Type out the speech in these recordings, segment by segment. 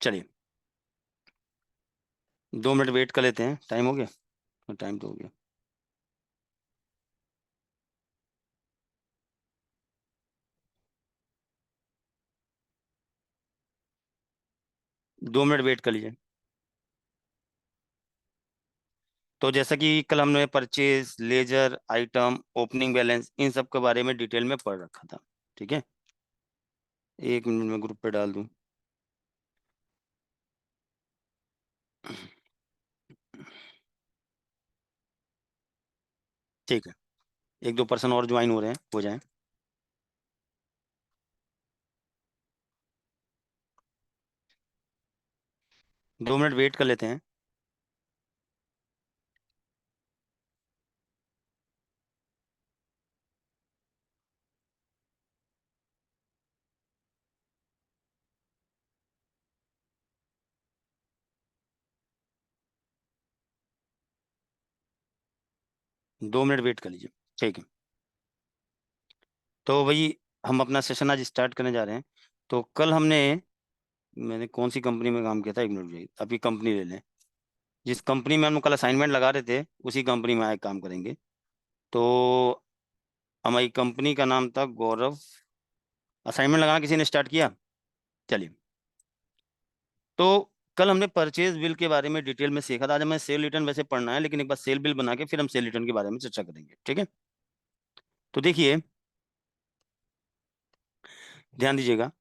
चलिए 2 minute wait कर लेते हैं। टाइम हो गया? टाइम तो हो गया। 2 मिनट वेट कर लीजिए। तो जैसा कि कल हमने purchase, ledger, item, opening balance, इन सब के बारे में डिटेल में पढ़ रखा था। ठीक है, 1 मिनट में ग्रुप पे डाल दूं। ठीक है, 1-2 पर्सन और ज्वाइन हो रहे हैं, हो जाए। 2 मिनट वेट कर लेते हैं। 2 मिनट वेट कर लीजिए। ठीक है, तो वही हम अपना सेशन आज स्टार्ट करने जा रहे हैं। तो कल मैंने कौन सी कंपनी में काम किया था, 1 मिनट रुकिए, अभी कंपनी ले लें। जिस कंपनी में हम कल असाइनमेंट लगा रहे थे उसी कंपनी में आए काम करेंगे। तो हमारी कंपनी का नाम था गौरव। असाइनमेंट लगाना किसी ने स्टार्ट किया? चलिए, तो कल हमने परचेज बिल के बारे में डिटेल में सीखा था। आज हमें सेल रिटर्न वैसे पढ़ना है, लेकिन एक बार सेल बिल बना के फिर हम सेल रिटर्न के बारे में चर्चा करेंगे। ठीक है, तो देखिए, ध्यान दीजिएगा।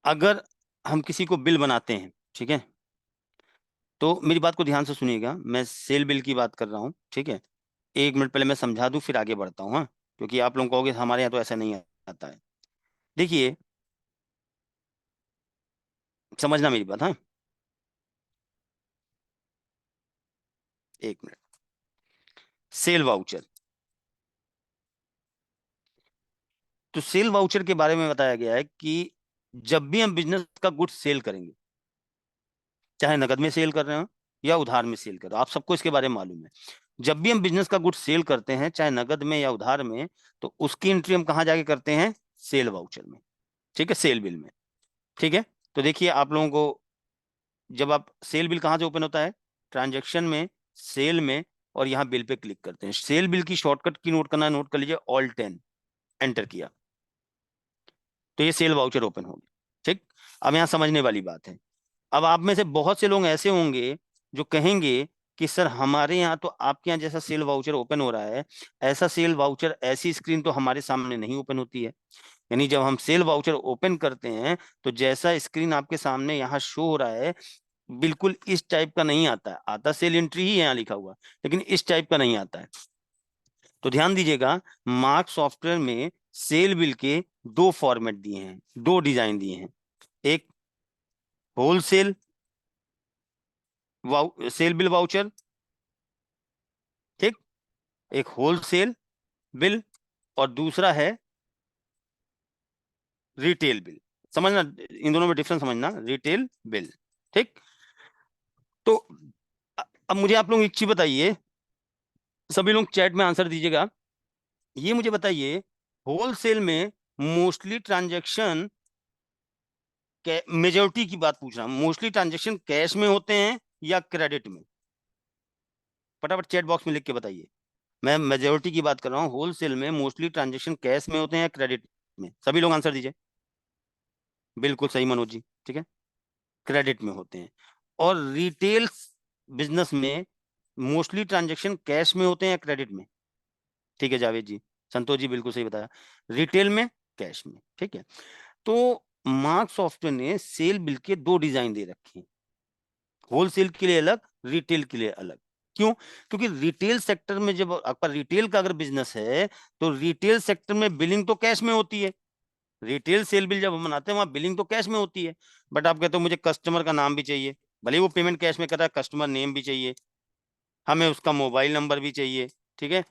अगर हम किसी को बिल बनाते हैं, ठीक है, तो मेरी बात को ध्यान से सुनिएगा। मैं सेल बिल की बात कर रहा हूँ, ठीक है। 1 मिनट पहले मैं समझा दूं फिर आगे बढ़ता हूँ, हाँ, क्योंकि आप लोग कहोगे हमारे यहाँ तो ऐसा नहीं आता है। देखिए, समझना मेरी बात, हाँ। 1 मिनट। Cell voucher. तो सेल वाउचर के बारे में बताया गया है कि जब भी हम बिजनेस का गुड्स सेल करेंगे, चाहे नकद में सेल कर रहे हो या उधार में सेल कर रहे हो, आप सबको इसके बारे में मालूम है। जब भी हम बिजनेस का गुड्स सेल करते हैं, चाहे नकद में या उधार में, तो उसकी एंट्री हम कहाँ जाके करते हैं? सेल वाउचर में। ठीक है, सेल बिल में। ठीक है, तो देखिए आप लोगों को, जब आप सेल बिल कहाँ से ओपन होता है? ट्रांजेक्शन में, सेल में, और यहाँ बिल पे क्लिक करते हैं। सेल बिल की शॉर्टकट की नोट करना है, नोट कर लीजिए, ऑल 10। एंटर किया तो ये सेल वाउचर ओपन हो गया। ठीक, अब यहाँ समझने वाली बात है। अब आप में से बहुत से लोग ऐसे होंगे जो कहेंगे कि सर हमारे यहाँ तो आपके यहाँ जैसा सेल वाउचर ओपन हो रहा है, ऐसा सेल वाउचर, ऐसी स्क्रीन तो हमारे सामने नहीं ओपन होती है। यानी जब हम सेल वाउचर ओपन करते हैं तो जैसा स्क्रीन आपके सामने यहाँ शो हो रहा है, बिल्कुल इस टाइप का नहीं आता है। आता सेल एंट्री ही है यहाँ लिखा हुआ, लेकिन इस टाइप का नहीं आता है। तो ध्यान दीजिएगा, मार्क सॉफ्टवेयर में सेल बिल के 2 फॉर्मेट दिए हैं, 2 डिजाइन दिए हैं। एक होलसेल सेल बिल वाउचर, ठीक, एक होलसेल बिल, और दूसरा है रिटेल बिल। समझना, इन दोनों में डिफरेंस समझना, रिटेल बिल। ठीक, तो अब मुझे आप लोग एक चीज बताइए, सभी लोग चैट में आंसर दीजिएगा। ये मुझे बताइए, होलसेल में मोस्टली ट्रांजैक्शन, मेजोरिटी की बात पूछ रहा हूं, मोस्टली ट्रांजैक्शन कैश में होते हैं या क्रेडिट में? फटाफट चैट बॉक्स में लिख के बताइए। मैं मेजोरिटी की बात कर रहा हूँ, होलसेल में मोस्टली ट्रांजैक्शन कैश में होते हैं या क्रेडिट में? सभी लोग आंसर दीजिए। बिल्कुल सही मनोज जी, ठीक है, क्रेडिट में होते हैं। और रिटेल बिजनेस में मोस्टली ट्रांजैक्शन कैश में होते हैं या क्रेडिट में? ठीक है जावेद जी, संतोष जी, बिल्कुल सही बताया, रिटेल में, कैश में। ठीक है, तो मार्क सॉफ्टवेयर ने सेल बिल के 2 डिजाइन दे रखे हैं, होलसेल के लिए अलग, रिटेल के लिए अलग। क्यों? क्योंकि रिटेल सेक्टर में जब आपका रिटेल का अगर बिजनेस है, तो रिटेल सेक्टर में बिलिंग तो कैश में होती है। रिटेल सेल बिल जब हम बनाते हैं वहां बिलिंग तो कैश में होती है। बट आप कहते हो मुझे कस्टमर का नाम भी चाहिए, भले वो पेमेंट कैश में कर रहा है, कस्टमर नेम भी चाहिए, हमें उसका मोबाइल नंबर भी चाहिए, ठीक है,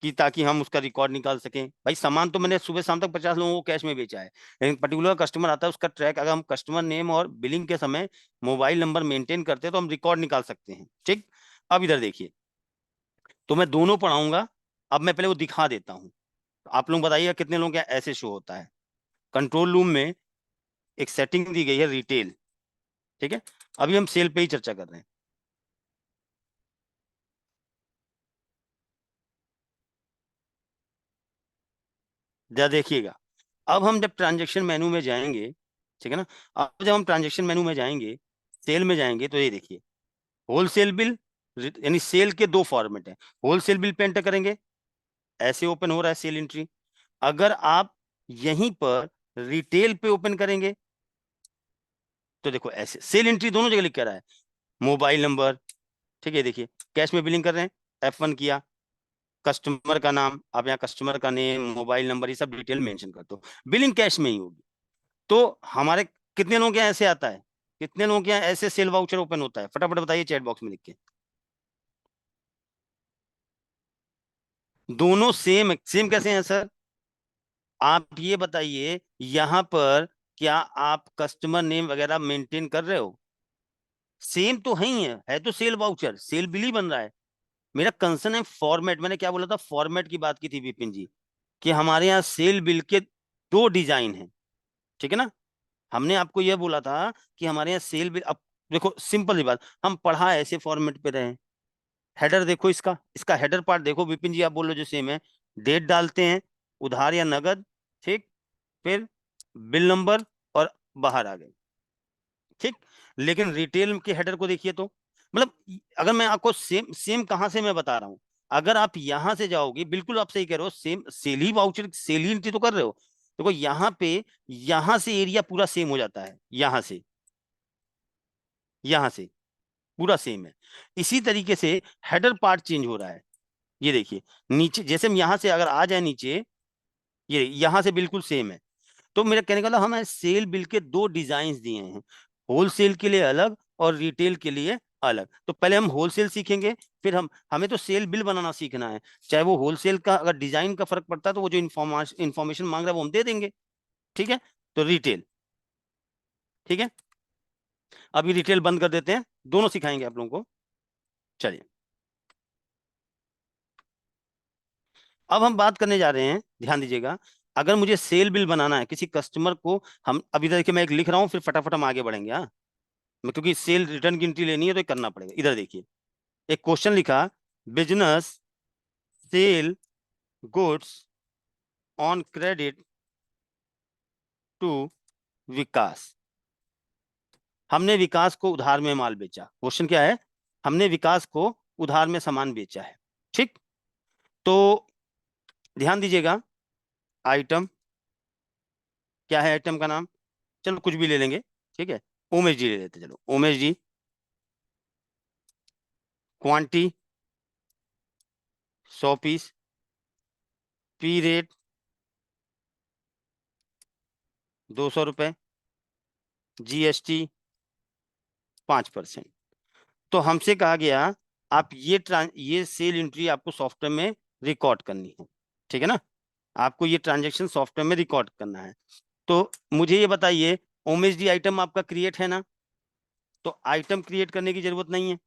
कि ताकि हम उसका रिकॉर्ड निकाल सकें। भाई सामान तो मैंने सुबह शाम तक 50 लोगों को कैश में बेचा है, लेकिन पर्टिकुलर कस्टमर आता है, उसका ट्रैक अगर हम कस्टमर नेम और बिलिंग के समय मोबाइल नंबर मेंटेन करते हैं तो हम रिकॉर्ड निकाल सकते हैं। ठीक, अब इधर देखिए, तो मैं दोनों पढ़ाऊंगा। अब मैं पहले वो दिखा देता हूँ, आप लोग बताइएगा कितने लोग क्या ऐसे शो होता है। कंट्रोल रूम में एक सेटिंग दी गई है, रिटेल, ठीक है, अभी हम सेल पे ही चर्चा कर रहे हैं। जरा देखिएगा, अब हम जब ट्रांजेक्शन मेनू में जाएंगे, ठीक है ना, अब जब हम ट्रांजेक्शन मेनू में जाएंगे, सेल में जाएंगे, तो ये देखिए होलसेल बिल, यानी सेल के दो फॉर्मेट है। होलसेल बिल पे एंटर करेंगे, ऐसे ओपन हो रहा है सेल एंट्री। अगर आप यहीं पर रिटेल पे ओपन करेंगे तो देखो ऐसे सेल एंट्री दोनों जगह लिख कर रहा है, मोबाइल नंबर, ठीक है, देखिए कैश में बिलिंग कर रहे हैं, F1 किया, कस्टमर का नाम, आप यहाँ कस्टमर का नेम, मोबाइल नंबर, ये सब डिटेल मेंशन कर दो, बिलिंग कैश में ही होगी। तो हमारे कितने लोगों के यहाँ ऐसे आता है, कितने लोगों के यहाँ ऐसे सेल वाउचर ओपन होता है, फटाफट बताइए चैट बॉक्स में लिख के। दोनों सेम, सेम कैसे हैं सर? आप ये बताइए यहां पर क्या आप कस्टमर नेम वगैरह मेंटेन कर रहे हो? सेम तो है तो सेल वाउचर, सेल बिल ही बन रहा है। मेरा कंसर्न है फॉर्मेट, मैंने क्या बोला था, फॉर्मेट की बात की थी विपिन जी, कि हमारे यहाँ सेल बिल के दो डिजाइन हैं, ठीक है ना। हमने आपको यह बोला था कि हमारे यहाँ सेल बिल, अब देखो सिंपल सी बात, हम पढ़ा ऐसे फॉर्मेट पे रहे। हेडर देखो, इसका इसका हेडर पार्ट देखो विपिन जी, आप बोल रहे हो जो सेम है, डेट डालते हैं, उधार या नगद, ठीक, फिर बिल नंबर, और बाहर आ गए, ठीक। लेकिन रिटेल के हेडर को देखिए तो, मतलब अगर मैं आपको सेम सेम कहां से मैं बता रहा हूं, अगर आप यहां से जाओगे, बिल्कुल आप सही कह रहे हो, सेम सेल ही वाउचर, सेल ही entry तो कर रहे हो। देखो यहाँ पे, यहां से एरिया पूरा सेम हो जाता है, यहां से पूरा सेम है। इसी तरीके से हेडर पार्ट चेंज हो रहा है, ये देखिए नीचे, जैसे हम यहां से अगर आ जाए नीचे, ये यहां से बिल्कुल सेम है। तो मेरा कहने का मतलब, हमें सेल बिल के दो डिजाइन दिए हैं, होलसेल के लिए अलग और रिटेल के लिए अलग। तो पहले हम होलसेल सीखेंगे, फिर हमें तो सेल बिल बनाना सीखना है। चाहे वो होलसेल का अगर डिजाइन का फर्क पड़ता है तो वो जो इन्फॉर्मेशन मांग रहा है वो हम दे देंगे, ठीक है। तो रिटेल, ठीक है, अभी रिटेल बंद कर देते हैं, दोनों सिखाएंगे आप लोगों को। चलिए, अब हम बात करने जा रहे हैं, ध्यान दीजिएगा। अगर मुझे सेल बिल बनाना है किसी कस्टमर को, हम अभी देखिए मैं एक लिख रहा हूँ, फिर फटाफट हम आगे बढ़ेंगे, हाँ। मैं क्योंकि सेल रिटर्न की एंट्री लेनी है तो ये करना पड़ेगा। इधर देखिए, एक क्वेश्चन लिखा, business sell goods on credit to Vikas. हमने विकास को उधार में माल बेचा। क्वेश्चन क्या है? हमने विकास को उधार में सामान बेचा है, ठीक। तो ध्यान दीजिएगा, आइटम क्या है, आइटम का नाम, चलो कुछ भी ले लेंगे, ठीक है, उमेश जी ले लेते, चलो Umesh ji. क्वांटी 100 piece, P rate 200 रुपये, GST 5%। तो हमसे कहा गया, आप ये सेल एंट्री आपको सॉफ्टवेयर में रिकॉर्ड करनी है, ठीक है ना, आपको ये ट्रांजेक्शन सॉफ्टवेयर में रिकॉर्ड करना है। तो मुझे ये बताइए, ओमेश डी आइटम आपका क्रिएट है ना, तो आइटम क्रिएट करने की जरूरत नहीं है,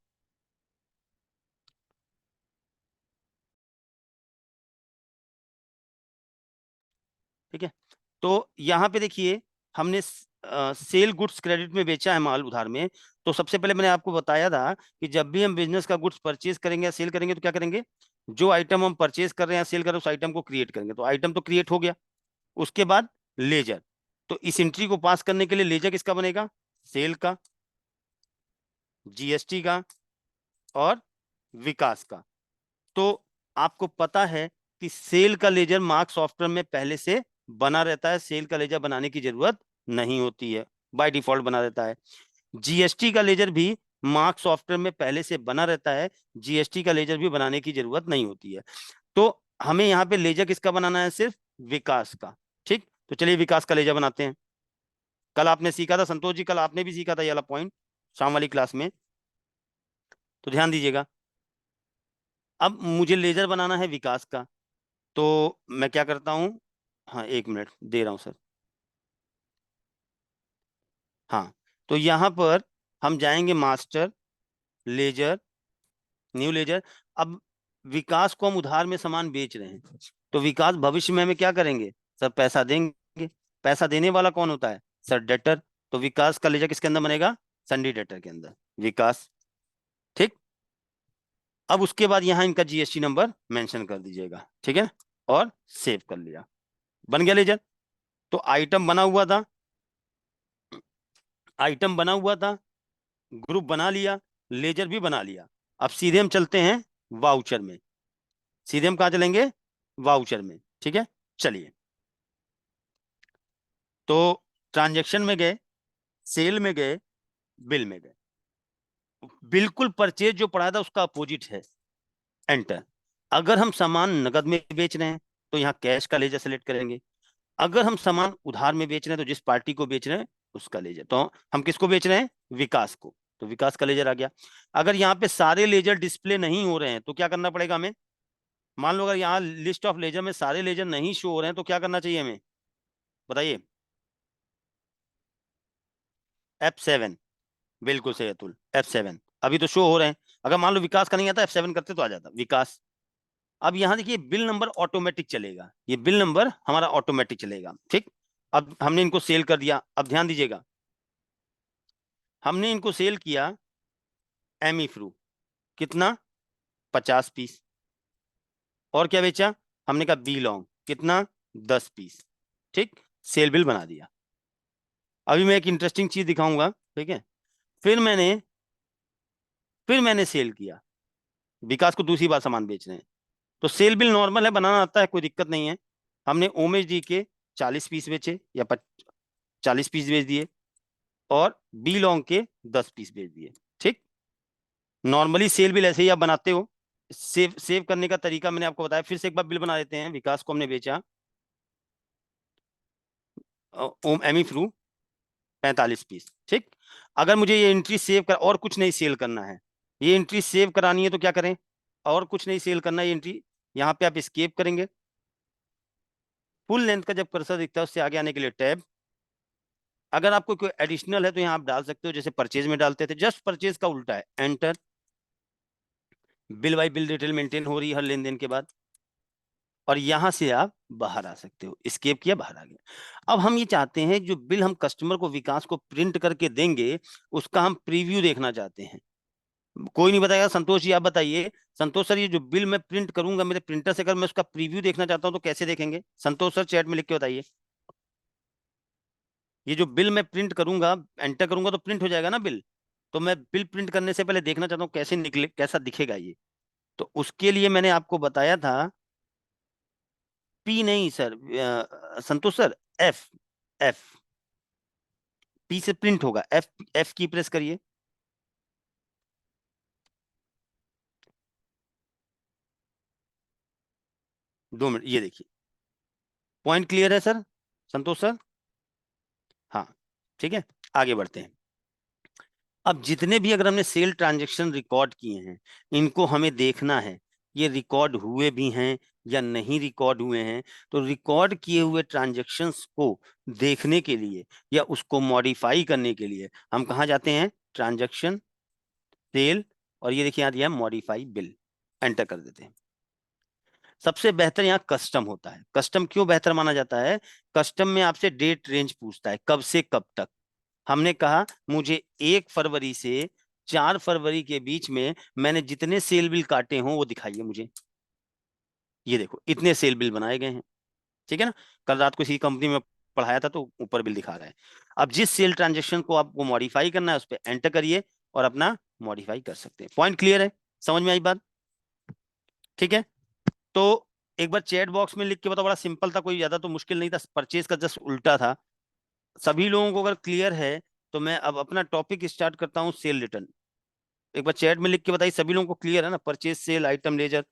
ठीक है। तो यहाँ पे देखिए, हमने सेल गुड्स क्रेडिट में बेचा है माल उधार में। तो सबसे पहले मैंने आपको बताया था कि जब भी हम बिजनेस का गुड्स परचेज करेंगे या सेल करेंगे तो क्या करेंगे, जो आइटम हम परचेज कर रहे हैं या सेल कर रहे हैं उस आइटम को क्रिएट करेंगे। तो आइटम तो क्रिएट हो गया, उसके बाद लेजर, तो इस एंट्री को पास करने के लिए लेजर किसका बनेगा, सेल का, GST का, और विकास का। तो आपको पता है कि सेल का लेजर मार्क सॉफ्टवेयर में पहले से बना रहता है, सेल का लेजर बनाने की जरूरत नहीं होती है, बाय डिफॉल्ट बना रहता है। GST का लेजर भी मार्क सॉफ्टवेयर में पहले से बना रहता है, GST का लेजर भी बनाने की जरूरत नहीं होती है। तो हमें यहाँ पे लेजर किसका बनाना है, सिर्फ विकास का, ठीक। तो चलिए विकास का लेजर बनाते हैं। कल आपने सीखा था संतोष जी, कल आपने भी सीखा था ये वाला पॉइंट शाम वाली क्लास में, तो ध्यान दीजिएगा। अब मुझे लेजर बनाना है विकास का, तो मैं क्या करता हूँ, हाँ 1 मिनट दे रहा हूँ सर। हाँ, तो यहाँ पर हम जाएंगे मास्टर, लेजर, न्यू लेजर। अब विकास को हम उधार में सामान बेच रहे हैं, तो विकास भविष्य में हमें क्या करेंगे सर, पैसा देंगे। पैसा देने वाला कौन होता है सर, डेटर। तो विकास का लेजर किसके अंदर बनेगा सन्डी डेटर के अंदर विकास। ठीक, अब उसके बाद यहाँ इनका जीएसटी नंबर मेंशन कर दीजिएगा, ठीक है, और सेव कर लिया, बन गया लेजर। तो आइटम बना हुआ था, आइटम बना हुआ था, ग्रुप बना लिया, लेजर भी बना लिया। अब सीधे हम चलते हैं वाउचर में, सीधे हम कहा चलेंगे, वाउचर में, ठीक है। चलिए, तो ट्रांजैक्शन में गए, सेल में गए, बिल में गए, बिल्कुल परचेज जो पड़ा था उसका अपोजिट है, एंटर। अगर हम सामान नगद में बेच रहे हैं तो यहाँ कैश का लेजर सेलेक्ट करेंगे। अगर हम सामान उधार में बेच रहे हैं तो जिस पार्टी को बेच रहे हैं उसका लेजर, तो हम किसको बेच रहे हैं, विकास को, तो विकास का लेजर आ गया। अगर यहाँ पे सारे लेजर डिस्प्ले नहीं हो रहे हैं तो क्या करना पड़ेगा हमें, मान लो अगर यहाँ लिस्ट ऑफ लेजर में सारे लेजर नहीं शो हो रहे हैं तो क्या करना चाहिए हमें, बताइए। F7, बिल्कुल सही अतुल, F7। अभी तो शो हो रहे हैं, अगर मान लो विकास का नहीं आता, F7 करते तो आ जाता विकास। अब यहाँ देखिए बिल नंबर ऑटोमेटिक चलेगा, ये बिल नंबर हमारा ऑटोमेटिक चलेगा, ठीक। अब हमने इनको सेल कर दिया, अब ध्यान दीजिएगा, हमने इनको सेल किया एमी फ्रू, कितना, 50 पीस। और क्या बेचा, हमने कहा बी लॉन्ग, कितना, 10 पीस, ठीक। सेल बिल बना दिया। अभी मैं एक इंटरेस्टिंग चीज दिखाऊंगा, ठीक है। फिर मैंने सेल किया, विकास को दूसरी बार सामान बेच रहे हैं, तो सेल बिल नॉर्मल है, बनाना आता है, कोई दिक्कत नहीं है। हमने ओमेश डी के 40 पीस बेचे या 40 पीस बेच दिए, और बी लॉन्ग के 10 पीस बेच दिए, ठीक। नॉर्मली सेल बिल ऐसे ही आप बनाते हो। सेव करने का तरीका मैंने आपको बताया, फिर से एक बार बिल बना देते हैं। विकास को हमने बेचा ओम एमी फ्रू 45 पीस, ठीक। अगर मुझे ये एंट्री सेव कर और कुछ नहीं सेल करना है, ये एंट्री सेव करानी है तो क्या करें, और कुछ नहीं सेल करना है, ये एंट्री यहाँ पे आप स्केप करेंगे। फुल लेंथ का जब कर्सर दिखता है उससे आगे आने के लिए टैब। अगर आपको कोई एडिशनल है तो यहाँ आप डाल सकते हो, जैसे परचेज में डालते थे, जस्ट परचेज का उल्टा है, enter. Bill by bill detail maintain हो रही है हर लेन देन के बाद, और यहां से आप बाहर आ सकते हो, स्केप किया, बाहर आ गया। अब हम ये चाहते हैं जो बिल हम कस्टमर को, विकास को प्रिंट करके देंगे, उसका हम प्रीव्यू देखना चाहते हैं। कोई नहीं बताएगा, संतोष जी आप बताइए। संतोष सर, ये जो बिल मैं प्रिंट करूंगा मेरे प्रिंटर से, अगर मैं उसका प्रीव्यू देखना चाहता हूं तो कैसे देखेंगे, संतोष सर चैट में लिख के बताइए। ये जो बिल मैं प्रिंट करूंगा, एंटर करूंगा तो प्रिंट हो जाएगा ना बिल, तो मैं बिल प्रिंट करने से पहले देखना चाहता हूँ कैसे निकले, कैसा दिखेगा ये। तो उसके लिए मैंने आपको बताया था, पी नहीं सर, संतोष सर, एफ, एफ, पी से प्रिंट होगा, एफ, एफ की प्रेस करिए। दो मिनट, ये देखिए, पॉइंट क्लियर है सर, संतोष सर, हाँ, ठीक है। आगे बढ़ते हैं। अब जितने भी अगर हमने सेल ट्रांजैक्शन रिकॉर्ड किए हैं, इनको हमें देखना है ये रिकॉर्ड हुए भी हैं या नहीं रिकॉर्ड हुए हैं। तो रिकॉर्ड किए हुए ट्रांजैक्शंस को देखने के लिए या उसको मॉडिफाई करने के लिए हम कहाँ जाते हैं, ट्रांजैक्शन, सेल, और ये देखिए यहाँ दिया है मॉडिफाई बिल, एंटर कर देते हैं। सबसे बेहतर यहाँ कस्टम होता है। कस्टम क्यों बेहतर माना जाता है, कस्टम में आपसे डेट रेंज पूछता है, कब से कब तक। हमने कहा मुझे 1 फरवरी से 4 फरवरी के बीच में मैंने जितने सेल बिल काटे हों वो दिखाइए मुझे। ये देखो इतने सेल बिल बनाए गए हैं, ठीक है ना। कल रात को इसी कंपनी में पढ़ाया था तो ऊपर बिल दिखा रहा है। अब जिस सेल ट्रांजेक्शन को आपको मॉडिफाई करना है उस पर एंटर करिए और अपना मॉडिफाई कर सकते हैं। पॉइंट क्लियर है, समझ में आई बात, ठीक है। तो एक बार चैट बॉक्स में लिख के बताओ, बड़ा सिंपल था, कोई ज्यादा तो मुश्किल नहीं था, परचेज का जस्ट उल्टा था। सभी लोगों को अगर क्लियर है तो मैं अब अपना टॉपिक स्टार्ट करता हूँ, सेल रिटर्न। एक बार चैट में लिख के बताइए, सभी लोगों को क्लियर है ना, परचेज, सेल, आइटम, लेजर,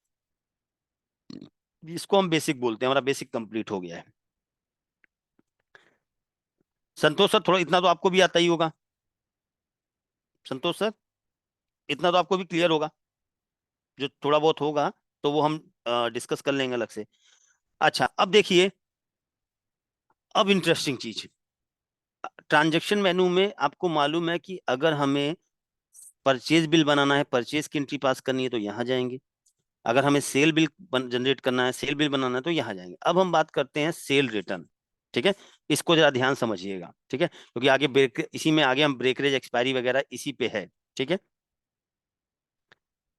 इसको हम बेसिक बोलते हैं, हमारा बेसिक कंप्लीट हो गया है। संतोष सर, थोड़ा इतना तो आपको भी आता ही होगा, संतोष सर, इतना तो आपको भी क्लियर होगा, जो थोड़ा बहुत होगा तो वो हम डिस्कस कर लेंगे अलग से। अच्छा, अब देखिए, अब इंटरेस्टिंग चीज, ट्रांजैक्शन मेनू में आपको मालूम है कि अगर हमें परचेज बिल बनाना है, परचेज की एंट्री पास करनी है तो यहाँ जाएंगे। अगर हमें सेल बिल जनरेट करना है, सेल बिल बनाना है तो यहाँ जाएंगे। अब हम बात करते हैं सेल रिटर्न। ठीक है, इसको जरा ध्यान समझिएगा, ठीक है, क्योंकि आगे ब्रेक, इसी में आगे हम ब्रेकरेज एक्सपायरी वगैरह इसी पे है। ठीक है,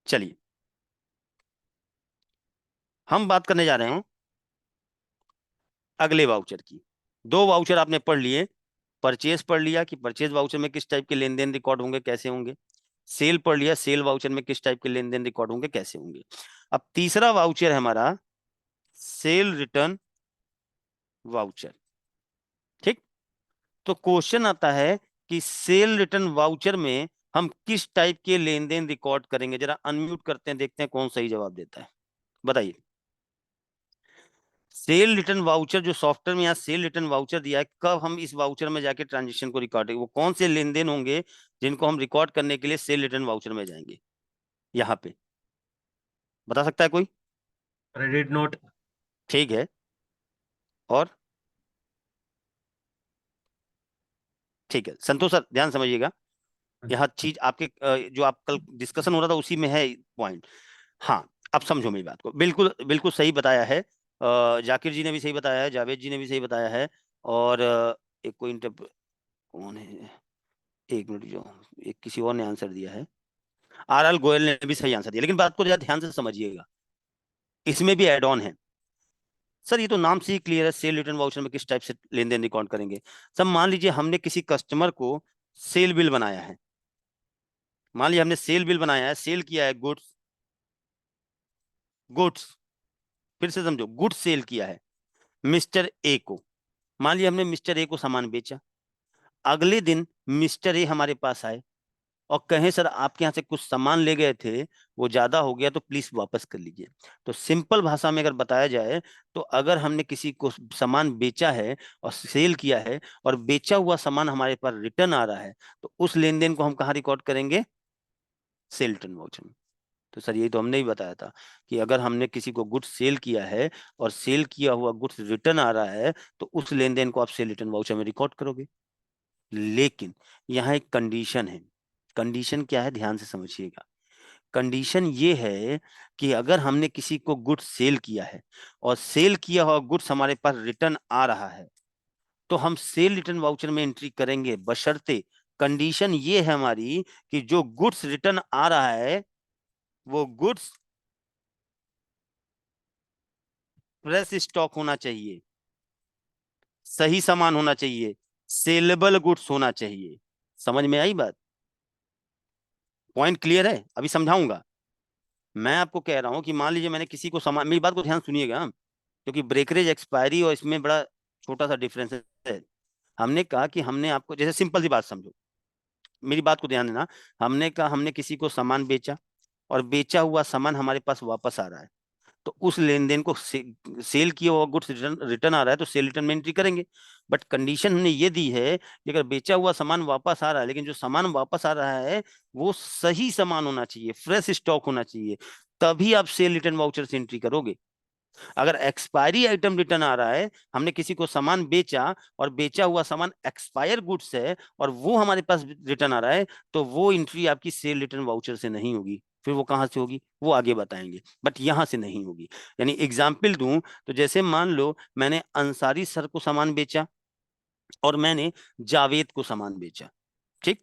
चलिए हम बात करने जा रहे हैं अगले वाउचर की। दो वाउचर आपने पढ़ लिए, परचेज पढ़ लिया कि परचेज वाउचर में किस टाइप के लेन देन रिकॉर्ड होंगे, कैसे होंगे। सेल पढ़ लिया, सेल वाउचर में किस टाइप के लेन देन रिकॉर्ड होंगे, कैसे होंगे। अब तीसरा वाउचर है हमारा सेल रिटर्न वाउचर। ठीक, तो क्वेश्चन आता है कि सेल रिटर्न वाउचर में हम किस टाइप के लेन देन रिकॉर्ड करेंगे। जरा अनम्यूट करते हैं, देखते हैं कौन सही जवाब देता है, बताइए। सेल रिटर्न वाउचर जो सॉफ्टवेयर में यहाँ सेल रिटर्न वाउचर दिया है, कब हम इस वाउचर में जाके ट्रांजेक्शन को रिकॉर्ड करेंगे, वो कौन से लेन देन होंगे जिनको हम रिकॉर्ड करने के लिए सेल रिटर्न वाउचर में जाएंगे। यहाँ पे बता सकता है कोई? Credit note. ठीक है, और ठीक है संतोष सर ध्यान समझिएगा, यहाँ चीज आपके जो आप कल डिस्कशन हो रहा था उसी में है पॉइंट। हाँ, अब समझो मेरी बात को, बिल्कुल बिल्कुल सही बताया है। जाकिर जी ने भी सही बताया है, जावेद जी ने भी सही बताया है, और एक कोई कौन है, एक मिनट, जो एक किसी और ने आंसर दिया है, आर एल गोयल ने भी सही आंसर दिया। लेकिन बात को जरा ध्यान से समझिएगा, इसमें भी एड ऑन है। सर ये तो नाम से ही क्लियर है, सेल रिटर्न वाउचर में किस टाइप से लेन देन रिकॉर्ड करेंगे। सब मान लीजिए हमने किसी कस्टमर को सेल बिल बनाया है, मान लीजिए हमने सेल बिल बनाया है, सेल किया है गुड्स, गुड्स, फिर से समझो, गुड्स सेल किया है मिस्टर ए को। मान लिया हमने मिस्टर ए को सामान बेचा, अगले दिन मिस्टर ए हमारे पास आए और कहें सर आपके यहाँ से कुछ सामान ले गए थे, वो ज्यादा हो गया तो प्लीज वापस कर लीजिए। तो सिंपल भाषा में अगर बताया जाए, तो अगर हमने किसी को सामान बेचा है और सेल किया है और बेचा हुआ सामान हमारे पास रिटर्न आ रहा है, तो उस लेन देन को हम कहाँ रिकॉर्ड करेंगे, सेल रिटर्न वाउचर में। तो सर यही तो हमने ही बताया था कि अगर हमने किसी को गुड्स सेल किया है और सेल किया हुआ गुड्स रिटर्न आ रहा है, तो उस लेन देन को आप सेल रिटर्न वाउचर में रिकॉर्ड करोगे। लेकिन यहाँ एक कंडीशन है। कंडीशन क्या है, ध्यान से समझिएगा। कंडीशन ये है कि अगर हमने किसी को गुड्स सेल किया है और सेल किया हुआ गुड्स हमारे पास रिटर्न आ रहा है, तो हम सेल रिटर्न वाउचर में एंट्री करेंगे, बशर्ते कंडीशन ये है हमारी कि जो गुड्स रिटर्न आ रहा है वो गुड्स फ्रेश स्टॉक होना चाहिए, सही सामान होना चाहिए, सेलेबल गुड्स होना चाहिए। समझ में आई बात? पॉइंट क्लियर है? अभी समझाऊंगा। मैं आपको कह रहा हूं कि मान लीजिए मैंने किसी को सामान, मेरी बात को ध्यान सुनिएगा, क्योंकि ब्रेकरेज एक्सपायरी और इसमें बड़ा छोटा सा डिफरेंस है। हमने कहा कि हमने आपको, जैसे सिंपल सी बात समझो, मेरी बात को ध्यान देना। हमने कहा हमने किसी को सामान बेचा और बेचा हुआ सामान हमारे पास वापस आ रहा है, तो उस लेन देन को सेल किया हुआ गुड्स रिटर्न रिटर्न आ रहा है तो सेल रिटर्न में एंट्री करेंगे। बट कंडीशन हमने ये दी है कि अगर बेचा हुआ सामान वापस आ रहा है, लेकिन जो सामान वापस आ रहा है वो सही सामान होना चाहिए, फ्रेश स्टॉक होना चाहिए, तभी आप सेल रिटर्न वाउचर से एंट्री करोगे। अगर एक्सपायरी आइटम रिटर्न आ रहा है, हमने किसी को सामान बेचा और बेचा हुआ सामान एक्सपायर गुड्स है और वो हमारे पास रिटर्न आ रहा है, तो वो एंट्री आपकी सेल रिटर्न वाउचर से नहीं होगी। फिर वो कहां से होगी, वो आगे बताएंगे, बट यहां से नहीं होगी। यानी एग्जाम्पल दूं तो जैसे मान लो मैंने अंसारी सर को सामान बेचा और मैंने जावेद को सामान बेचा। ठीक,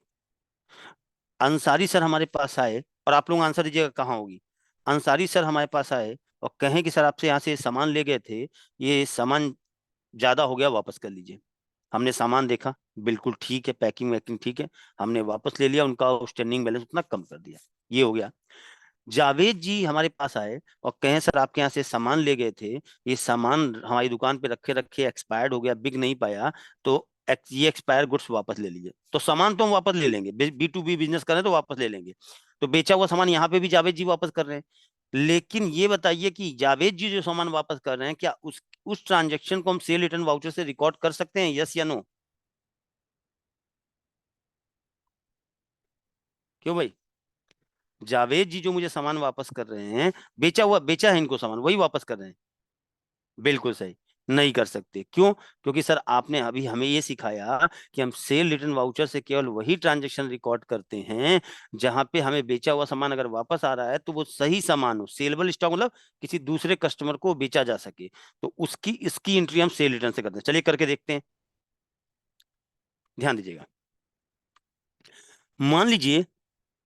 अंसारी सर हमारे पास आए और आप लोग आंसर दीजिएगा कहाँ होगी। अंसारी सर हमारे पास आए और कहें कि सर आपसे यहाँ से सामान ले गए थे, ये सामान ज्यादा हो गया, वापस कर लीजिए। हमने सामान देखा, बिल्कुल ठीक है, पैकिंग वैकिंग ठीक है, हमने वापस ले लिया, उनका आउटस्टैंडिंग बैलेंस उतना कम कर दिया, ये हो गया। जावेद जी हमारे पास आए और कहें सर आपके यहाँ से सामान ले गए थे, ये सामान हमारी दुकान पे रखे रखे एक्सपायर्ड हो गया, बिक नहीं पाया, तो ये एक्सपायर गुड्स वापस ले लीजिए। तो सामान तो हम वापस ले लेंगे, बी टू बी बिजनेस करें तो वापस ले लेंगे। तो बेचा हुआ सामान यहाँ पे भी जावेद जी वापस कर रहे हैं। लेकिन ये बताइए कि जावेद जी जो सामान वापस कर रहे हैं, क्या उस ट्रांजेक्शन को हम सेल रिटर्न वाउचर से रिकॉर्ड कर सकते हैं, यस या नो? क्यों भाई? जावेद जी जो मुझे सामान वापस कर रहे हैं, बेचा हुआ, बेचा है इनको सामान, वही वापस कर रहे हैं, बिल्कुल सही। नहीं कर सकते। क्यों? क्योंकि सर आपने अभी हमें ये सिखाया कि हम सेल रिटर्न वाउचर से केवल वही ट्रांजैक्शन रिकॉर्ड करते हैं जहां पे हमें बेचा हुआ सामान अगर वापस आ रहा है तो वो सही सामान हो, सेलेबल स्टॉक, मतलब किसी दूसरे कस्टमर को बेचा जा सके। तो उसकी इसकी एंट्री हम सेल रिटर्न से करते हैं। चलिए करके देखते हैं, ध्यान दीजिएगा। मान लीजिए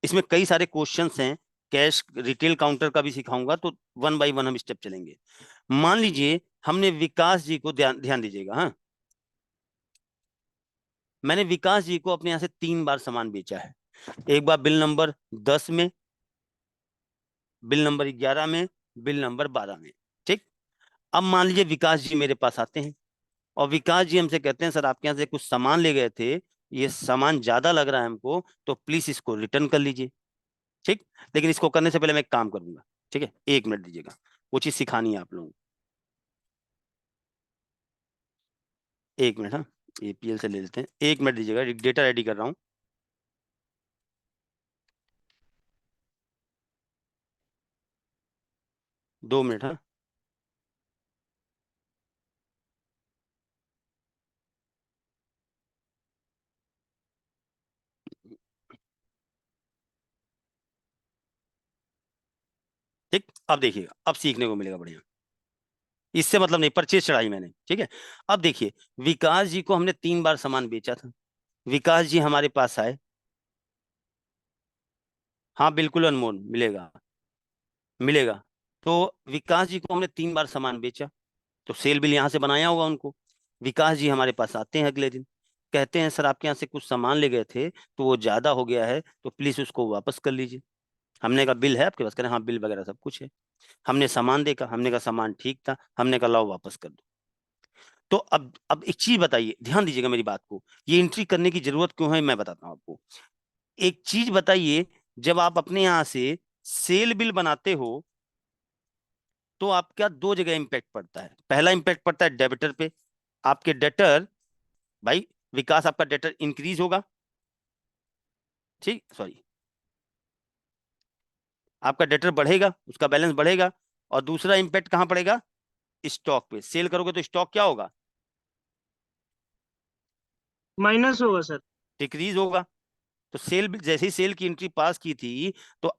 इसमें कई सारे क्वेश्चंस हैं, कैश रिटेल काउंटर का भी सिखाऊंगा, तो वन बाय वन हम स्टेप चलेंगे। मान लीजिए हमने विकास जी को, ध्यान ध्यान दीजिएगा, हाँ, मैंने विकास जी को अपने यहां से 3 बार सामान बेचा है। एक बार बिल नंबर 10 में, बिल नंबर 11 में, बिल नंबर 12 में। ठीक। अब मान लीजिए विकास जी मेरे पास आते हैं और विकास जी हमसे कहते हैं सर आपके यहाँ से कुछ सामान ले गए थे, ये सामान ज्यादा लग रहा है हमको, तो प्लीज इसको रिटर्न कर लीजिए। ठीक। लेकिन इसको करने से पहले मैं एक काम करूंगा। ठीक है, 1 मिनट दीजिएगा, वो चीज सिखानी है आप लोगों को। 1 मिनट, हाँ, एपीएल से ले लेते हैं। 1 मिनट दीजिएगा, डेटा रेडी कर रहा हूँ। 2 मिनट, हाँ। ठीक, अब देखिएगा, अब सीखने को मिलेगा बढ़िया। इससे मतलब नहीं, परचेज चढ़ाई मैंने, ठीक है। अब देखिए, विकास जी को हमने 3 बार सामान बेचा था। विकास जी हमारे पास आए। हाँ बिल्कुल अनमोल, मिलेगा, मिलेगा। तो विकास जी को हमने 3 बार सामान बेचा, तो सेल बिल यहाँ से बनाया होगा उनको। विकास जी हमारे पास आते हैं अगले दिन, कहते हैं सर आपके यहाँ से कुछ सामान ले गए थे तो वो ज्यादा हो गया है, तो प्लीज उसको वापस कर लीजिए। हमने कहा बिल है आपके पास? कह रहे हाँ बिल वगैरह सब कुछ है। हमने सामान देखा, हमने कहा सामान ठीक था, हमने कहा लाओ वापस कर दो। तो अब एक चीज बताइए, ध्यान दीजिएगा मेरी बात को, ये एंट्री करने की जरूरत क्यों है मैं बताता हूँ आपको। एक चीज बताइए, जब आप अपने यहां से सेल बिल बनाते हो तो आपका 2 जगह इंपैक्ट पड़ता है। पहला इंपैक्ट पड़ता है डेबिटर पे, आपके डेटर, भाई विकास आपका डेटर इंक्रीज होगा, ठीक, सॉरी, आपका डेटर बढ़ेगा, उसका बैलेंस बढ़ेगा। और दूसरा इंपैक्ट कहां पड़ेगा? स्टॉक पे। सेल करोगे तो स्टॉक क्या होगा? माइनस होगा सर। डिक्रीज होगा। तो सेल जैसे ही सेल की एंट्री पास की थी, तो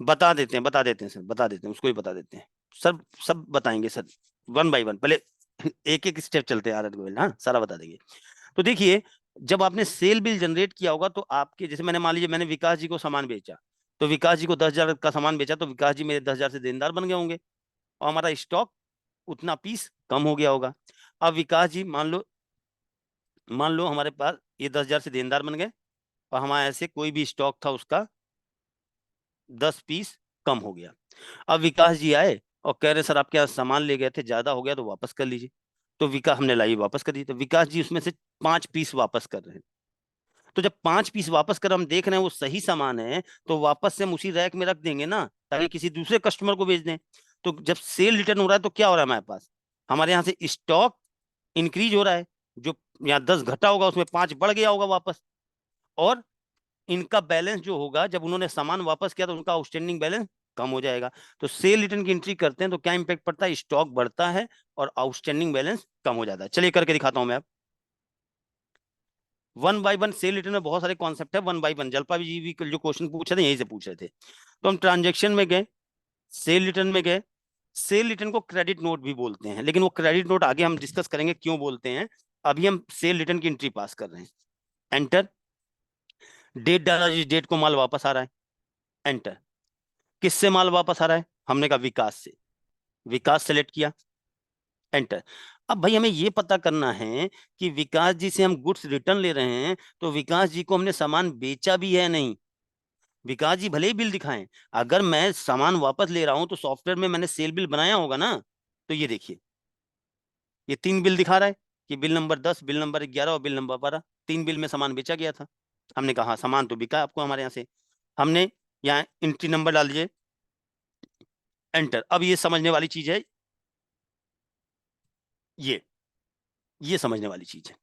बता देते हैं सर, बता देते हैं, उसको ही बता देते हैं। सर सब बताएंगे सर, वन बाय वन, पहले एक एक स्टेप चलते हैं आदत गोविंद, हाँ सारा बता देंगे। तो देखिए, जब आपने सेल बिल जनरेट किया होगा तो आपके, जैसे मैंने मान लीजिए मैंने विकास जी को सामान बेचा, तो विकास जी को 10,000 का सामान बेचा, तो विकास जी मेरे 10,000 से देनदार बन गए होंगे और हमारा स्टॉक उतना पीस कम हो गया होगा। अब विकास जी मान लो हमारे पास ये 10,000 से देनदार बन गए और हमारे ऐसे कोई भी स्टॉक था उसका 10 पीस कम हो गया। अब विकास जी आए और कह रहे सर आपके यहाँ सामान ले गए थे, ज्यादा हो गया तो वापस कर लीजिए। तो विकास, हमने लाई वापस कर दी, तो विकास जी उसमें से 5 पीस वापस कर रहे हैं। तो जब 5 पीस वापस कर हम देख रहे हैं वो सही सामान है, तो वापस से हम उसी रैक में रख देंगे ना, ताकि किसी दूसरे कस्टमर को बेच दें। तो जब सेल रिटर्न हो रहा है तो क्या हो रहा है हमारे पास? हमारे यहाँ से स्टॉक इंक्रीज हो रहा है, जो यहाँ 10 घटा होगा उसमें 5 बढ़ गया होगा वापस। और इनका बैलेंस जो होगा, जब उन्होंने सामान वापस किया तो उनका आउटस्टैंडिंग बैलेंस कम हो जाएगा। तो सेल रिटर्न की एंट्री करते हैं तो क्या इंपैक्ट पड़ता है? स्टॉक बढ़ता है और आउटस्टैंडिंग बैलेंस कम हो जाता है। चलिए करके दिखाता हूं मैं अब। One by one cell return में बहुत सारे कॉन्सेप्ट है, वन बाय वन जलपा जी भी जो क्वेश्चन पूछे थे यहीं से पूछ रहे थे। तो हम ट्रांजेक्शन में गए, सेल रिटर्न में गए। सेल रिटर्न को क्रेडिट नोट भी बोलते हैं, लेकिन वो क्रेडिट नोट आगे हम डिस्कस करेंगे क्यों बोलते हैं। अभी हम सेल रिटर्न की एंट्री पास कर रहे हैं। एंटर, डेट डाला, जिस डेट को माल वापस आ रहा है, एंटर। किससे माल वापस आ रहा है? हमने कहा विकास से, विकास सेलेक्ट किया, एंटर। अब भाई हमें ये पता करना है कि विकास जी से हम गुड्स रिटर्न ले रहे हैं तो विकास जी को हमने सामान बेचा भी है नहीं। विकास जी भले ही बिल दिखाएं, अगर मैं सामान वापस ले रहा हूं तो सॉफ्टवेयर में मैंने सेल बिल बनाया होगा ना। तो ये देखिए, ये 3 बिल दिखा रहा है कि बिल नंबर 10, बिल नंबर 11 और बिल नंबर 12, 3 बिल में सामान बेचा गया था। हमने कहा हाँ, सामान तो बिका आपको हमारे यहाँ से। हमने यहाँ एंट्री नंबर डाल दिए, एंटर। अब ये समझने वाली चीज है, ये ये समझने वाली चीज है।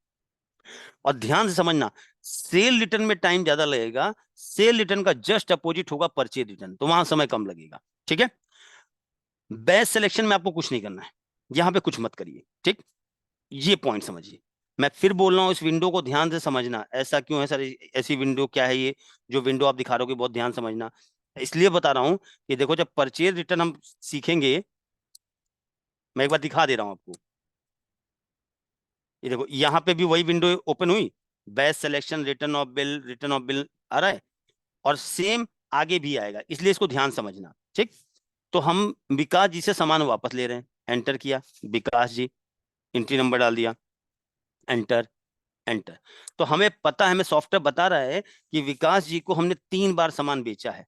और ध्यान से समझना, सेल रिटर्न में टाइम ज्यादा लगेगा, सेल रिटर्न का जस्ट अपोजिट होगा परचेज रिटर्न, तो वहां समय कम लगेगा। ठीक है, बेस्ट सिलेक्शन में आपको कुछ नहीं करना है, यहां पे कुछ मत करिए। ठीक, ये पॉइंट समझिए। मैं फिर बोल रहा हूँ, इस विंडो को ध्यान से समझना। ऐसा क्यों है सर, ऐसी विंडो क्या है ये जो विंडो आप दिखा रहे हो, बहुत ध्यान समझना। इसलिए बता रहा हूं कि देखो, जब परचेज रिटर्न हम सीखेंगे, मैं एक बार दिखा दे रहा हूं आपको। ये देखो, यहां पे भी वही विंडो ओपन हुई, best selection, return of bill, return of bill आ रहा है, और सेम आगे भी आएगा, इसलिए इसको ध्यान समझना। ठीक, तो हम विकास जी से सामान वापस ले रहे हैं, एंटर किया, विकास जी, एंट्री नंबर डाल दिया, एंटर, एंटर। तो हमें पता है, हमें सॉफ्टवेयर बता रहा है कि विकास जी को हमने 3 बार सामान बेचा है।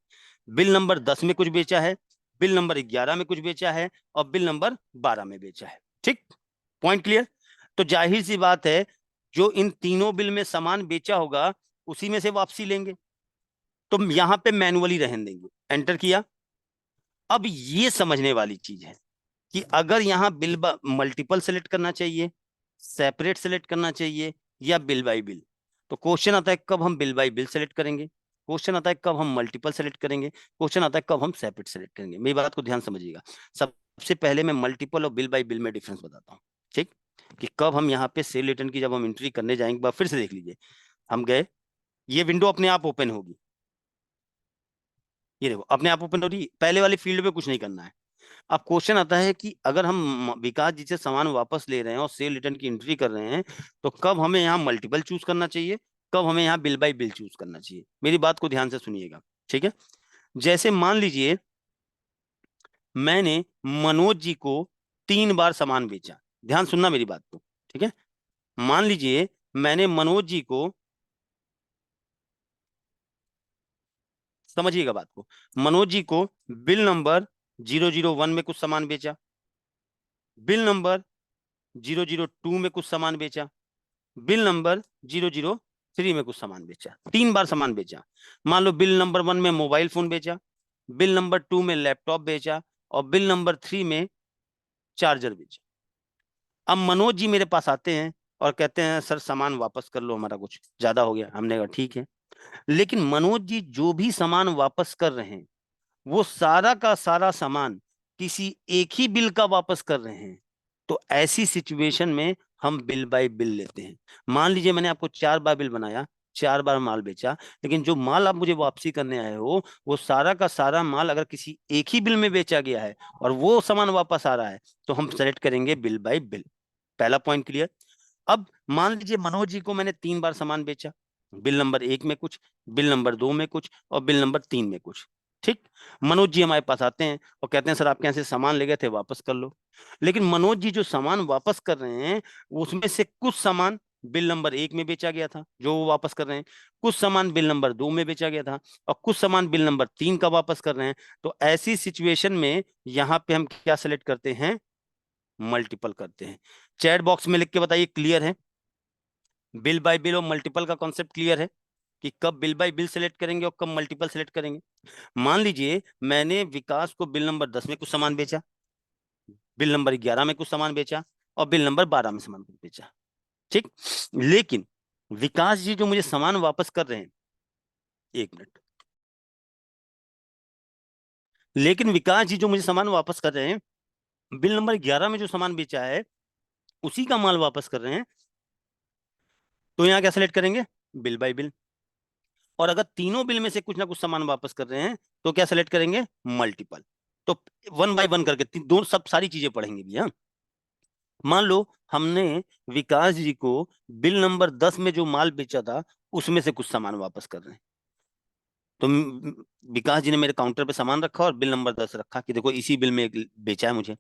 बिल नंबर 10 में कुछ बेचा है, बिल नंबर 11 में कुछ बेचा है, और बिल नंबर 12 में बेचा है। ठीक, पॉइंट क्लियर। तो जाहिर सी बात है, जो इन तीनों बिल में सामान बेचा होगा उसी में से वापसी लेंगे, तो यहां पे मैनुअली रहने देंगे, एंटर किया। अब ये समझने वाली चीज है कि अगर यहाँ बिल मल्टीपल सेलेक्ट करना चाहिए, सेपरेट सेलेक्ट करना चाहिए, या बिल बाय बिल, तो क्वेश्चन आता है कब हम बिल बाय बिल सेलेक्ट करेंगे, क्वेश्चन आता है कब हम मल्टीपल सेलेक्ट करेंगे, क्वेश्चन आता है कब हम सेपरेट सेलेक्ट करेंगे। मेरी बात को ध्यान समझिएगा। सबसे पहले मैं मल्टीपल और बिल बाय बिल में डिफरेंस बताता हूँ। ठीक, कि कब हम यहाँ पे सेल रिटर्न की जब हम एंट्री करने जाएंगे, बार फिर से देख लीजिए। हम गए, ये विंडो अपने आप ओपन होगी, ये देखो अपने आप ओपन हो रही है, पहले वाली फील्ड पे कुछ नहीं करना है। अब क्वेश्चन आता है कि अगर हम विकास जी से सामान वापस ले रहे हैं और सेल रिटर्न की एंट्री कर रहे हैं, तो कब हमें यहाँ मल्टीपल चूज करना चाहिए, कब हमें यहाँ बिल बाय बिल चूज करना चाहिए। मेरी बात को ध्यान से सुनिएगा। ठीक है, जैसे मान लीजिए मैंने मनोज जी को 3 बार सामान बेचा, ध्यान सुनना मेरी बात को। ठीक है, मान लीजिए मैंने मनोज जी को, समझिएगा बात को, मनोज जी को बिल नंबर 001 में कुछ सामान बेचा, बिल नंबर 002 में कुछ सामान बेचा, बिल नंबर 003 में कुछ सामान बेचा, 3 बार सामान बेचा। मान लो बिल नंबर 1 में मोबाइल फोन बेचा, बिल नंबर 2 में लैपटॉप बेचा, और बिल नंबर 3 में चार्जर बेचा। अब मनोज जी मेरे पास आते हैं और कहते हैं सर सामान वापस कर लो, हमारा कुछ ज्यादा हो गया। हमने कहा ठीक है, लेकिन मनोज जी जो भी सामान वापस कर रहे हैं, वो सारा का सारा सामान किसी एक ही बिल का वापस कर रहे हैं। तो ऐसी सिचुएशन में हम बिल बाय बिल लेते हैं। मान लीजिए मैंने आपको 4 बार बिल बनाया, 4 बार माल बेचा, लेकिन जो माल आप मुझे वापसी करने आए हो, वो सारा का सारा माल अगर किसी एक ही बिल में बेचा गया है और वो सामान वापस आ रहा है, तो हम सेलेक्ट करेंगे बिल बाय बिल। पहला पॉइंट क्लियर। अब मान लीजिए मनोज जी को मैंने 3 बार सामान बेचा, बिल नंबर 1 में कुछ, बिल नंबर 2 में कुछ, और बिल नंबर 3 में कुछ। ठीक, मनोज जी हमारे पास आते हैं और कहते हैं सर आपके यहाँ से सामान ले गए थे, वापस कर लो। लेकिन मनोज जी जो सामान वापस कर रहे हैं, उसमें से कुछ सामान बिल नंबर 1 में बेचा गया था जो वो वापस कर रहे हैं, कुछ सामान बिल नंबर 2 में बेचा गया था, और कुछ सामान बिल नंबर 3 का वापस कर रहे हैं। तो ऐसी सिचुएशन में यहाँ पे हम क्या सेलेक्ट करते हैं, मल्टीपल करते हैं। चैट बॉक्स में लिख के बताइए क्लियर है, बिल बाय बिल और मल्टीपल का कॉन्सेप्ट क्लियर है कि कब बिल बाय बिल सेलेक्ट करेंगे और कब मल्टीपल सेलेक्ट करेंगे। मान लीजिए मैंने विकास को बिल नंबर 10 में कुछ सामान बेचा, बिल नंबर 11 में कुछ सामान बेचा, और बिल नंबर 12 में सामान कुछ बेचा। ठीक, लेकिन विकास जी जो मुझे सामान वापस कर रहे हैं, 1 मिनट, लेकिन विकास जी जो मुझे सामान वापस कर रहे हैं, बिल नंबर 11 में जो सामान बेचा है उसी का माल वापस कर रहे हैं, तो यहाँ क्या सेलेक्ट करेंगे, बिल बाय बिल। और अगर तीनों बिल में से कुछ ना कुछ सामान वापस कर रहे हैं, तो क्या सेलेक्ट करेंगे, मल्टीपल। तो 1 बाय 1 करके दो सब सारी चीजें पढ़ेंगे भैया। मान लो हमने विकास जी को बिल नंबर 10 में जो माल बेचा था उसमें से कुछ सामान वापस कर रहे हैं, तो विकास जी ने मेरे काउंटर पे सामान रखा और बिल नंबर 10 रखा कि देखो इसी बिल में बेचा है मुझे।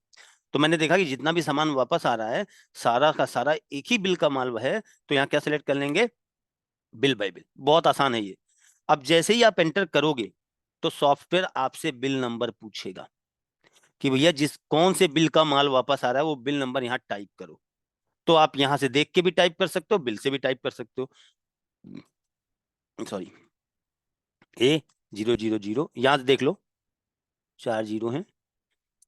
तो मैंने देखा कि जितना भी सामान वापस आ रहा है, सारा का सारा एक ही बिल का माल है, तो यहाँ क्या सेलेक्ट कर लेंगे, बिल बाय बिल। बहुत आसान है ये। अब जैसे ही आप एंटर करोगे, तो सॉफ्टवेयर आपसे बिल नंबर पूछेगा कि भैया जिस कौन से बिल का माल वापस आ रहा है वो बिल नंबर यहाँ टाइप करो। तो आप यहां से देख के भी टाइप कर सकते हो, बिल से भी टाइप कर सकते हो। सॉरी, A 000, यहाँ से देख लो 4 जीरो हैं,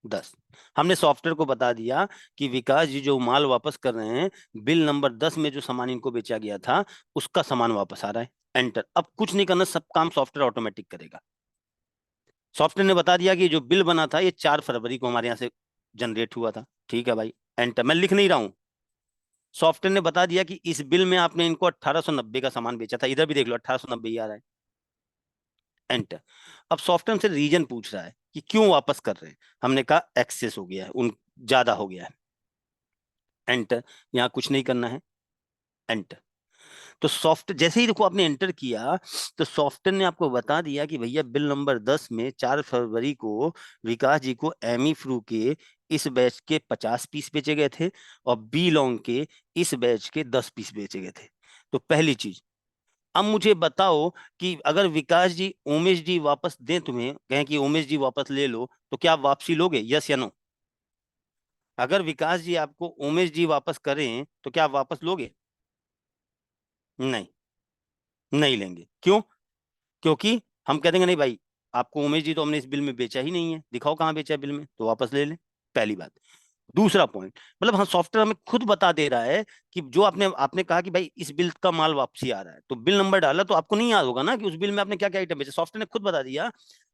10। हमने सॉफ्टवेयर को बता दिया कि विकास जी जो माल वापस कर रहे हैं, बिल नंबर 10 में जो सामान इनको बेचा गया था उसका सामान वापस आ रहा है। एंटर। अब कुछ नहीं करना, सब काम सॉफ्टवेयर ऑटोमेटिक करेगा। सॉफ्टवेयर ने बता दिया कि जो बिल बना था ये 4 फरवरी को हमारे यहाँ से जनरेट हुआ था। ठीक है भाई, एंटर। मैं लिख नहीं रहा हूं, सॉफ्टवेयर ने बता दिया कि इस बिल में आपने इनको 1890 का सामान बेचा था, इधर भी देख लो 1890 ही आ रहा है। एंटर। अब सॉफ्टवेयर से रीजन पूछ रहा है कि क्यों वापस कर रहे हैं। हमने कहा एक्सेस हो गया है, उन ज्यादा हो गया है। एंटर। यहाँ कुछ नहीं करना है, एंटर। तो सॉफ्टवेयर जैसे ही देखो आपने एंटर किया तो सॉफ्टवेयर ने आपको बता दिया कि भैया बिल नंबर 10 में 4 फरवरी को विकास जी को एमी फ्रू के इस बैच के 50 पीस बेचे गए थे और बी लॉन्ग के इस बैच के 10 पीस बेचे गए थे। तो पहली चीज, अब मुझे बताओ कि अगर विकास जी उमेश जी वापस दें, तुम्हें कहें कि उमेश जी वापस ले लो, तो क्या आप वापसी लोगे, यस या नो? अगर विकास जी आपको उमेश जी वापस करें तो क्या आप वापस लोगे? नहीं, नहीं लेंगे। क्यों? क्योंकि हम कह देंगे नहीं भाई, आपको उमेश जी तो हमने इस बिल में बेचा ही नहीं है, दिखाओ कहाँ बेचा है बिल में, तो वापस ले लें। पहली बात। दूसरा पॉइंट, मतलब हाँ सॉफ्टवेयर हमें खुद बता दे रहा है कि जो आपने आपने कहा कि भाई इस बिल का माल वापसी आ रहा है, तो बिल नंबर डाला तो आपको नहीं याद होगा ना कि उस बिल में आपने क्या क्या आइटम बेचे। सॉफ्टवेयर ने खुद बता दिया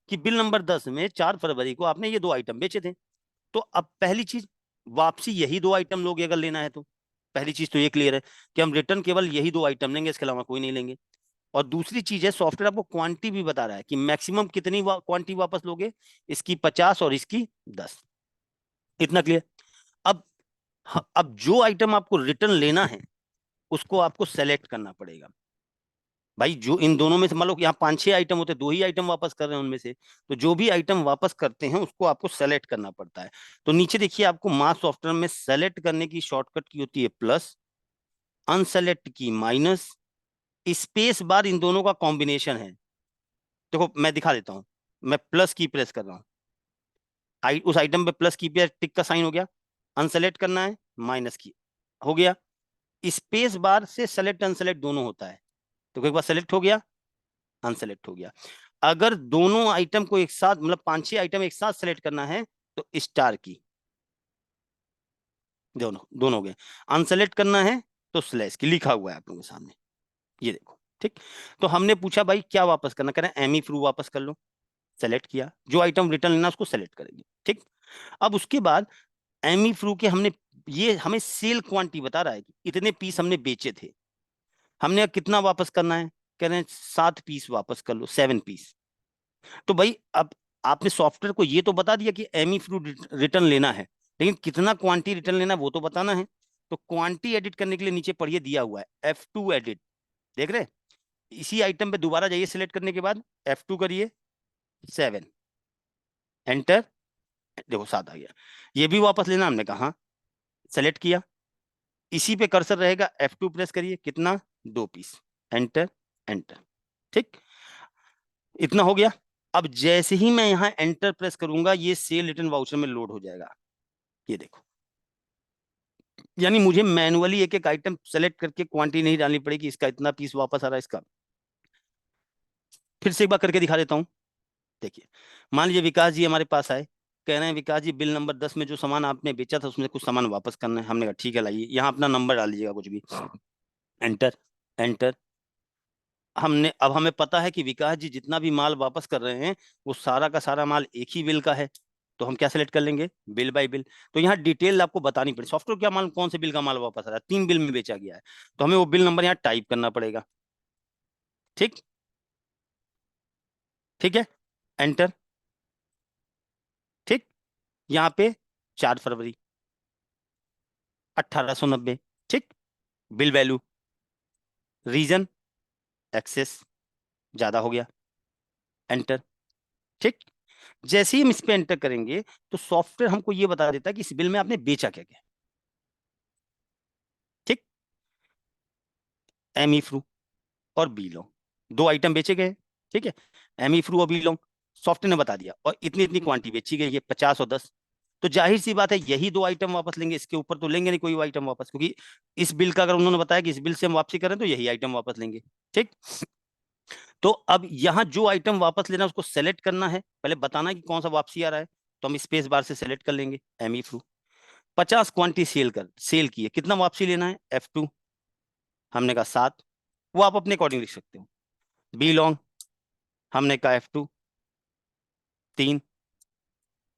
कि बिल नंबर 10 में 4 फरवरी को आपने ये 2 आइटम बेचे थे। तो अब पहली चीज, वापसी यही 2 आइटम लोगे अगर लेना है तो। पहली चीज तो ये क्लियर है कि हम रिटर्न केवल यही 2 आइटम लेंगे, इसके अलावा कोई नहीं लेंगे। और दूसरी चीज है, सॉफ्टवेयर आपको क्वांटिटी भी बता रहा है कि मैक्सिमम कितनी क्वांटिटी वापस लोगे, इसकी 50 और इसकी 10। इतना क्लियर। अब अब जो आइटम आपको रिटर्न लेना है उसको आपको सेलेक्ट करना पड़ेगा। भाई जो इन दोनों में से मान लो यहाँ 5-6 आइटम होते, 2 ही आइटम वापस कर रहे हैं उनमें से, तो जो भी आइटम वापस करते हैं उसको आपको सेलेक्ट करना पड़ता है। तो नीचे देखिए, आपको मास सॉफ्टवेयर में सेलेक्ट करने की शॉर्टकट की होती है प्लस, अनसेलेक्ट की माइनस, स्पेस बार इन दोनों का कॉम्बिनेशन है। देखो मैं दिखा देता हूं, मैं प्लस की प्रेस कर रहा हूँ, उस आइटम पे प्लस की पे टिक का साइन हो गया, अनसेलेक्ट करना है माइनस की हो गया। स्पेस बार से सेलेक्ट अनसेलेक्ट दोनों होता है, तो एक बार सेलेक्ट हो गया, अनसेलेक्ट हो गया। अगर दोनों आइटम को एक साथ, मतलब 5-6 आइटम एक साथ सेलेक्ट करना है तो स्टार की, दोनों दोनों हो गए। अनसेलेक्ट करना है तो स्लैश की, लिखा हुआ है आप लोगों के सामने, ये देखो। ठीक। तो हमने पूछा भाई क्या वापस करना, कह रहे हैं एमी फ्रू वापस कर लो। सेलेक्ट किया, जो आइटम रिटर्न लेना उसको सेलेक्ट करेंगे। ठीक। अब उसके बाद एमी फ्रू के हमने, ये हमें सेल क्वांटिटी बता रहा है कि इतने पीस हमने बेचे थे, हमने कितना वापस करना है, कह रहे हैं 7 पीस वापस कर लो, 7 पीस। तो भाई अब आपने सॉफ्टवेयर को ये तो बता दिया कि एमी फ्रू रिटर्न लेना है, लेकिन कितना क्वांटिटी रिटर्न लेना है वो तो बताना है। तो क्वांटिटी एडिट करने के लिए नीचे पढ़िए दिया हुआ है F2 एडिट, देख रहे हैं? इसी आइटम पे दोबारा जाइए, सिलेक्ट करने के बाद F2 करिए, 7, एंटर। देखो 7 आ गया। ये भी वापस लेना, हमने कहा सेलेक्ट किया, इसी पे कर्सर रहेगा, F2 प्रेस करिए, कितना, 2 पीस, एंटर, एंटर। ठीक, इतना हो गया। अब जैसे ही मैं यहाँ एंटर प्रेस करूंगा ये सेल रिटर्न वाउचर में लोड हो जाएगा, ये देखो। यानी मुझे मैनुअली एक एक आइटम सेलेक्ट करके क्वांटिटी नहीं डालनी पड़ेगी, इसका इतना पीस वापस आ रहा है, इसका। फिर से एक बार करके दिखा देता हूँ। देखिए, मान लीजिए विकास जी हमारे पास आए, कह रहे हैं विकास जी बिल नंबर 10 में जो सामान आपने बेचा था उसमें कुछ सामान वापस करना है। हमने कहा ठीक है लाइए, यहाँ अपना नंबर डाल दीजिएगा कुछ भी, एंटर, एंटर। हमने, अब हमें पता है कि विकास जी जितना भी माल वापस कर रहे हैं वो सारा का सारा माल एक ही बिल का है, तो हम क्या सेलेक्ट कर लेंगे, बिल बाय बिल। तो यहाँ डिटेल आपको बतानी पड़ेगी, सॉफ्टवेयर क्या माल, कौन से बिल का माल वापस आ रहा है, 3 बिल में बेचा गया है, तो हमें वो बिल नंबर यहाँ टाइप करना पड़ेगा। ठीक, ठीक है, एंटर। ठीक, यहाँ पे 4 फरवरी 1890। ठीक, बिल वैल्यू, रीजन एक्सेस ज्यादा हो गया, एंटर। ठीक, जैसे ही हम इस पे एंटर करेंगे तो सॉफ्टवेयर हमको ये बता देता है कि इस बिल में आपने बेचा क्या क्या। ठीक, एमी फ्रू और बी लॉन्ग 2 आइटम बेचे गए। ठीक है, एमी फ्रू और बी लॉन्ग सॉफ्टवेयर ने बता दिया, और इतनी इतनी क्वांटिटी बेची गई है, 50 और 10। तो जाहिर सी बात है यही 2 आइटम वापस लेंगे, इसके ऊपर तो लेंगे नहीं कोई आइटम वापस, क्योंकि इस बिल का अगर उन्होंने बताया कि इस बिल से हम वापसी करें तो यही आइटम वापस लेंगे। ठीक, तो अब यहाँ जो आइटम वापस लेना है उसको सेलेक्ट करना है, पहले बताना है कि कौन सा वापसी आ रहा है। तो हम स्पेस बार से सेलेक्ट कर लेंगे एमई थ्रू। 50 क्वांटिटी सेल की है, कितना वापसी लेना है, F2, हमने कहा 7, वो आप अपने अकॉर्डिंग लिख सकते हो। बी लॉन्ग हमने कहा F2 3,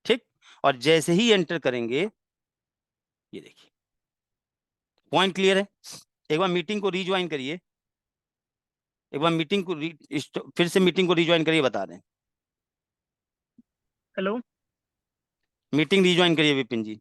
ठीक। और जैसे ही एंटर करेंगे, ये देखिए पॉइंट क्लियर है। एक बार मीटिंग को रीज्वाइन करिए, एक बार मीटिंग को फिर से मीटिंग को रीज्वाइन करिए, बता दें। हेलो। मीटिंग रीज्वाइन करिए विपिन जी।